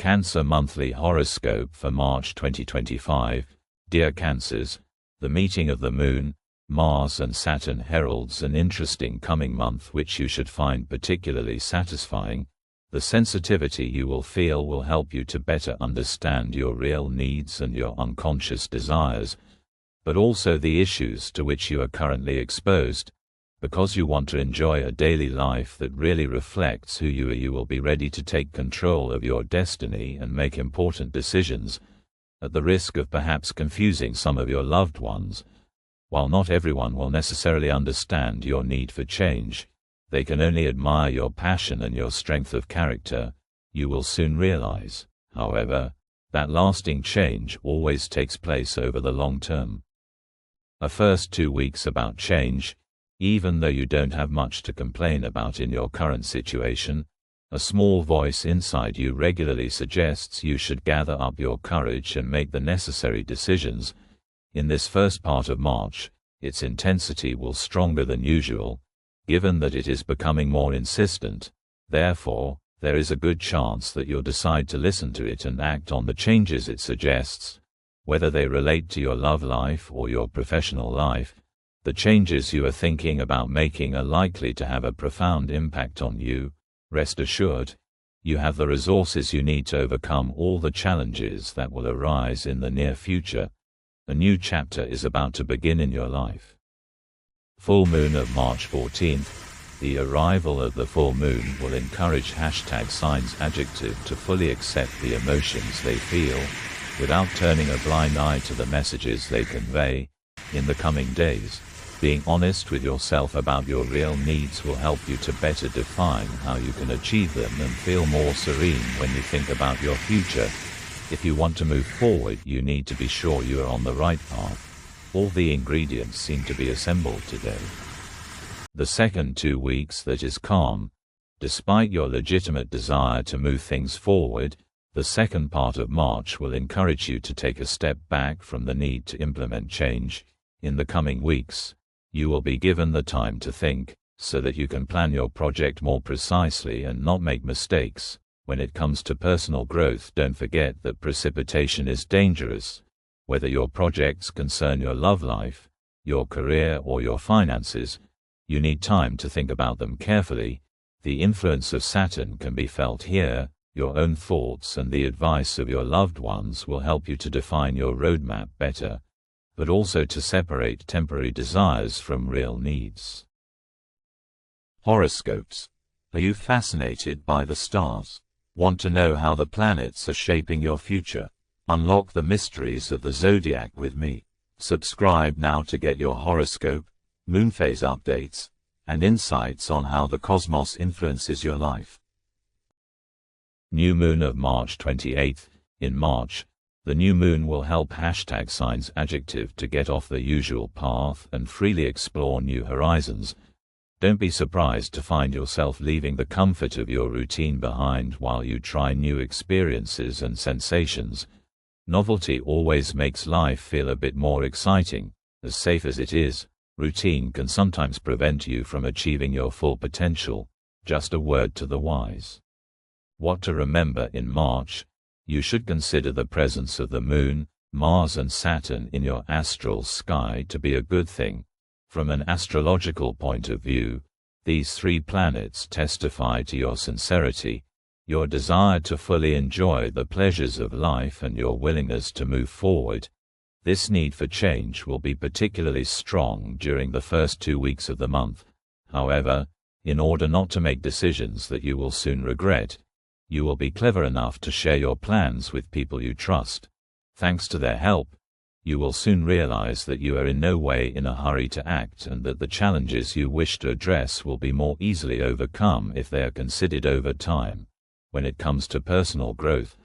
Cancer Monthly Horoscope for March 2025. Dear Cancers, the meeting of the Moon, Mars and Saturn heralds an interesting coming month which you should find particularly satisfying. The sensitivity you will feel will help you to better understand your real needs and your unconscious desires, but also the issues to which you are currently exposed. Because you want to enjoy a daily life that really reflects who you are, you will be ready to take control of your destiny and make important decisions, at the risk of perhaps confusing some of your loved ones. While not everyone will necessarily understand your need for change, they can only admire your passion and your strength of character. You will soon realize, however, that lasting change always takes place over the long term. A first 2 weeks about change. Even though you don't have much to complain about in your current situation, a small voice inside you regularly suggests you should gather up your courage and make the necessary decisions. In this first part of March, its intensity will be stronger than usual, given that it is becoming more insistent. Therefore, there is a good chance that you'll decide to listen to it and act on the changes it suggests, whether they relate to your love life or your professional life. The changes you are thinking about making are likely to have a profound impact on you. Rest assured, you have the resources you need to overcome all the challenges that will arise in the near future. A new chapter is about to begin in your life. Full Moon of March 14th. The arrival of the full moon will encourage #signs adjective to fully accept the emotions they feel, without turning a blind eye to the messages they convey. In the coming days, being honest with yourself about your real needs will help you to better define how you can achieve them and feel more serene when you think about your future. If you want to move forward, you need to be sure you are on the right path. All the ingredients seem to be assembled today. The second 2 weeks that is calm. Despite your legitimate desire to move things forward, the second part of March will encourage you to take a step back from the need to implement change. In the coming weeks, you will be given the time to think, so that you can plan your project more precisely and not make mistakes. When it comes to personal growth, don't forget that precipitation is dangerous. Whether your projects concern your love life, your career or your finances, you need time to think about them carefully. The influence of Saturn can be felt here. Your own thoughts and the advice of your loved ones will help you to define your roadmap better, but also to separate temporary desires from real needs. Horoscopes. Are you fascinated by the stars? Want to know how the planets are shaping your future? Unlock the mysteries of the zodiac with me. Subscribe now to get your horoscope, moonphase updates, and insights on how the cosmos influences your life. New Moon of March 28th. In March, the new moon will help #signs adjective to get off the usual path and freely explore new horizons. Don't be surprised to find yourself leaving the comfort of your routine behind while you try new experiences and sensations. Novelty always makes life feel a bit more exciting. As safe as it is, routine can sometimes prevent you from achieving your full potential. Just a word to the wise. What to remember in March. You should consider the presence of the Moon, Mars and Saturn in your astral sky to be a good thing. From an astrological point of view, these 3 planets testify to your sincerity, your desire to fully enjoy the pleasures of life and your willingness to move forward. This need for change will be particularly strong during the first 2 weeks of the month. However, in order not to make decisions that you will soon regret, you will be clever enough to share your plans with people you trust. Thanks to their help, you will soon realize that you are in no way in a hurry to act and that the challenges you wish to address will be more easily overcome if they are considered over time. When it comes to personal growth,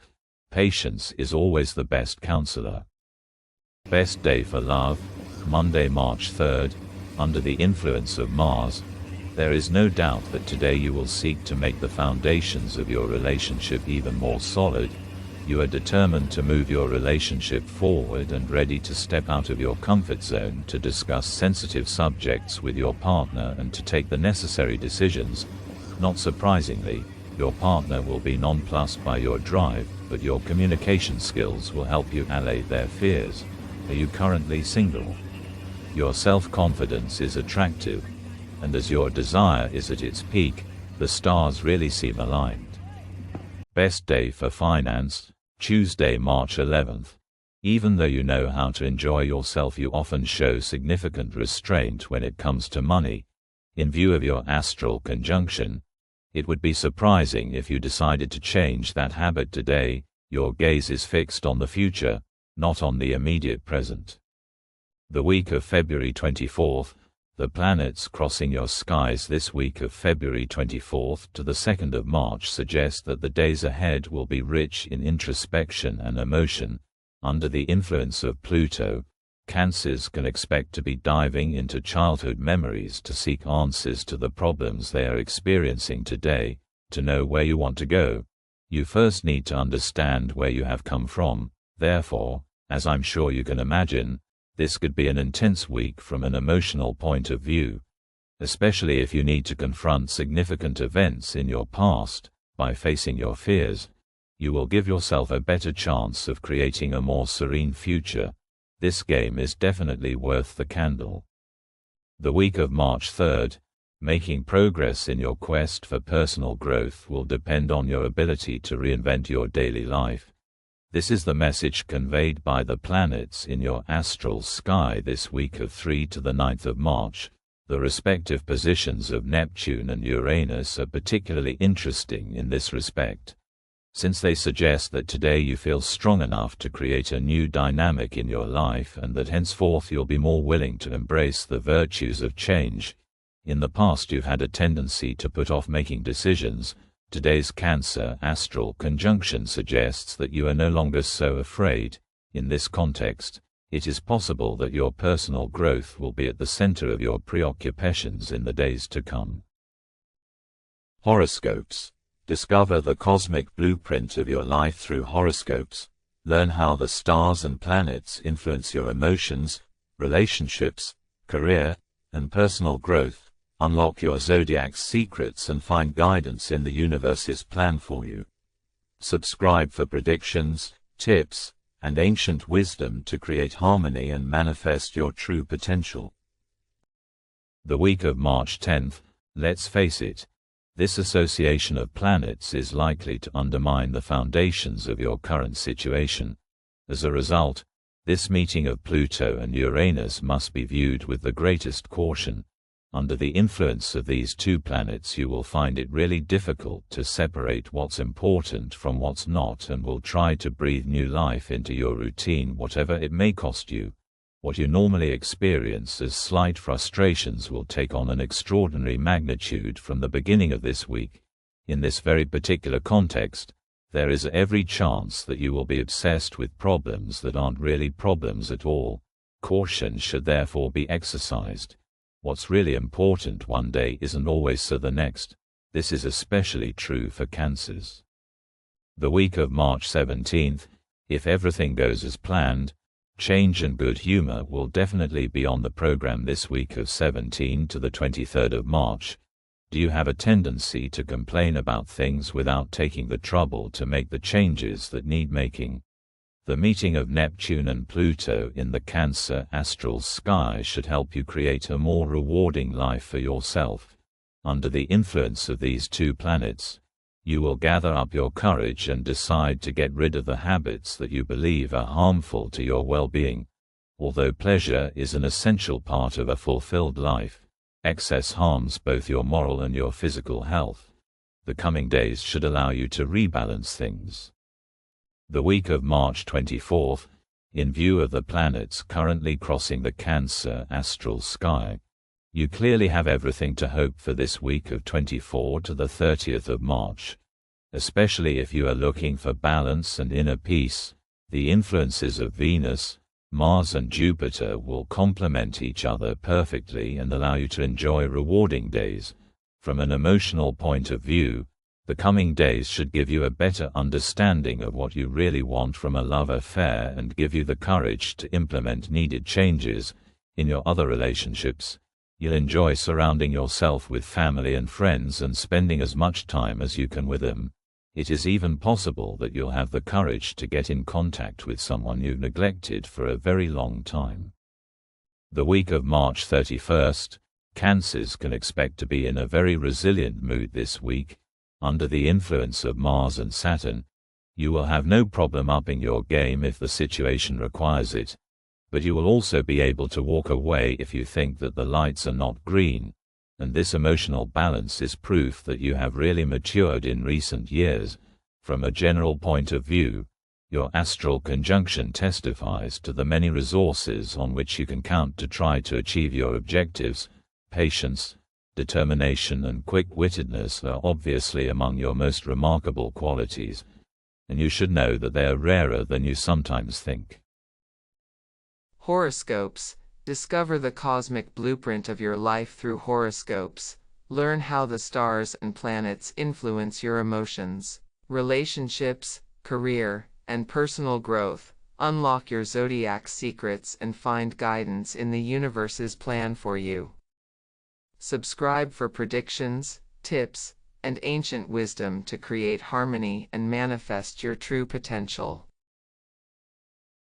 patience is always the best counselor. Best day for love. Monday, March 3rd. Under the influence of Mars, there is no doubt that today you will seek to make the foundations of your relationship even more solid. You are determined to move your relationship forward and ready to step out of your comfort zone to discuss sensitive subjects with your partner and to take the necessary decisions. Not surprisingly, Your partner will be nonplussed by your drive, but your communication skills will help you allay their fears. Are you currently single? Your self-confidence is attractive, and as your desire is at its peak, the stars really seem aligned. Best day for finance, Tuesday, March 11th. Even though you know how to enjoy yourself, you often show significant restraint when it comes to money. In view of your astral conjunction, it would be surprising if you decided to change that habit today. Your gaze is fixed on the future, not on the immediate present. The week of February 24th, the planets crossing your skies this week of February 24th to the 2nd of March suggest that the days ahead will be rich in introspection and emotion. Under the influence of Pluto, Cancers can expect to be diving into childhood memories to seek answers to the problems they are experiencing today. To know where you want to go, you first need to understand where you have come from. Therefore, as I'm sure you can imagine, this could be an intense week from an emotional point of view, especially if you need to confront significant events in your past. By facing your fears, you will give yourself a better chance of creating a more serene future. This game is definitely worth the candle. The week of March 3rd, making progress in your quest for personal growth will depend on your ability to reinvent your daily life. This is the message conveyed by the planets in your astral sky this week of 3 to the 9th of March. The respective positions of Neptune and Uranus are particularly interesting in this respect, since they suggest that today you feel strong enough to create a new dynamic in your life and that henceforth you'll be more willing to embrace the virtues of change. In the past you've had a tendency to put off making decisions. Today's Cancer astral conjunction suggests that you are no longer so afraid. In this context, it is possible that your personal growth will be at the center of your preoccupations in the days to come. Horoscopes. Discover the cosmic blueprint of your life through horoscopes. Learn how the stars and planets influence your emotions, relationships, career, and personal growth. Unlock your zodiac's secrets and find guidance in the universe's plan for you. Subscribe for predictions, tips, and ancient wisdom to create harmony and manifest your true potential. The week of March 10th, let's face it, this association of planets is likely to undermine the foundations of your current situation. As a result, this meeting of Pluto and Uranus must be viewed with the greatest caution. Under the influence of these two planets, you will find it really difficult to separate what's important from what's not, and will try to breathe new life into your routine, whatever it may cost you. What you normally experience as slight frustrations will take on an extraordinary magnitude from the beginning of this week. In this very particular context, there is every chance that you will be obsessed with problems that aren't really problems at all. Caution should therefore be exercised. What's really important one day isn't always so the next. This is especially true for Cancers. The week of March 17th, if everything goes as planned, change and good humor will definitely be on the program this week of 17 to the 23rd of March. Do you have a tendency to complain about things without taking the trouble to make the changes that need making? The meeting of Neptune and Pluto in the Cancer astral sky should help you create a more rewarding life for yourself. Under the influence of these two planets, you will gather up your courage and decide to get rid of the habits that you believe are harmful to your well-being. Although pleasure is an essential part of a fulfilled life, excess harms both your moral and your physical health. The coming days should allow you to rebalance things. The week of March 24th, in view of the planets currently crossing the Cancer astral sky, you clearly have everything to hope for this week of 24 to the 30th of March. Especially if you are looking for balance and inner peace, the influences of Venus, Mars and Jupiter will complement each other perfectly and allow you to enjoy rewarding days. From an emotional point of view, the coming days should give you a better understanding of what you really want from a love affair and give you the courage to implement needed changes. In your other relationships, You'll enjoy surrounding yourself with family and friends and spending as much time as you can with them. It is even possible that you'll have the courage to get in contact with someone you've neglected for a very long time. The week of March 31st, Cancers can expect to be in a very resilient mood this week. Under the influence of Mars and Saturn, you will have no problem upping your game if the situation requires it, but you will also be able to walk away if you think that the lights are not green, and this emotional balance is proof that you have really matured in recent years. From a general point of view, your astral conjunction testifies to the many resources on which you can count to try to achieve your objectives. Patience, determination and quick-wittedness are obviously among your most remarkable qualities, and you should know that they are rarer than you sometimes think. Horoscopes. Discover the cosmic blueprint of your life through horoscopes. Learn how the stars and planets influence your emotions, relationships, career, and personal growth. Unlock your zodiac secrets and find guidance in the universe's plan for you. Subscribe for predictions, tips, and ancient wisdom to create harmony and manifest your true potential.